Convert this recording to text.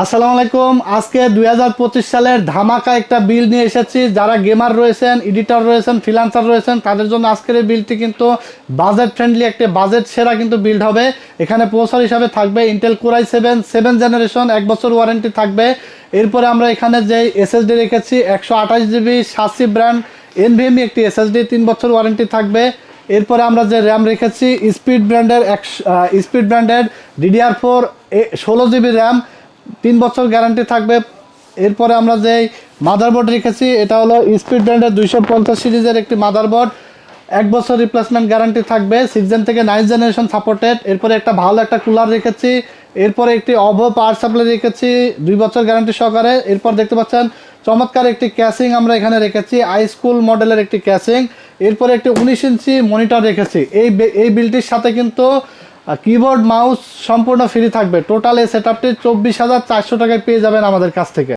আসসালামু আলাইকুম। আজকে 2025 সালের ধামাকা একটা বিল নিয়ে এসেছি। যারা গেমার রয়েছেন, এডিটর রয়েছেন, ফ্রিল্যান্সার রয়েছেন, তাদের জন্য আজকের এই বিলটি কিন্তু বাজেট ফ্রেন্ডলি, একটা বাজেট সেরা কিন্তু বিল্ড হবে। এখানে প্রসেসর হিসাবে থাকবে ইন্টেল কোর i7 জেনারেশন, 1 বছর ওয়ারেন্টি থাকবে। এরপরে আমরা এখানে যে এসএসডি রেখেছি 128 জিবি 7C ব্র্যান্ড এনভিএমই একটি এসএসডি, 3 বছর ওয়ারেন্টি থাকবে। এরপরে আমরা যে র্যাম রেখেছি স্পিড ব্র্যান্ডের DDR4 16 জিবি র্যাম, 3 বছর গ্যারান্টি থাকবে। এরপরে আমরা যে মাদারবোর্ড রেখেছি এটা হলো স্পিড ব্র্যান্ডের 250 সিরিজের একটি মাদারবোর্ড, 1 বছর রিপ্লেসমেন্ট গ্যারান্টি থাকবে, 6 জেন থেকে 9 জেনারেশন সাপোর্টেড। এরপরে একটা ভালো একটা কুলার রেখেছি। এরপরে একটি অভো পাওয়ার সাপ্লাই রেখেছি 2 বছর গ্যারান্টি সহকারে। এরপর দেখতে পাচ্ছেন চমৎকার একটি ক্যাসিং আমরা এখানে রেখেছি, হাইস্কুল মডেলের একটি ক্যাসিং। এরপরে একটি 19 ইঞ্চি মনিটর রেখেছি। এই বিলটির সাথে কিন্তু কিবোর্ড মাউস সম্পূর্ণ ফ্রি থাকবে। টোটাল এই সেটআপটি 24,400 টাকায় পেয়ে যাবেন আমাদের কাছ থেকে।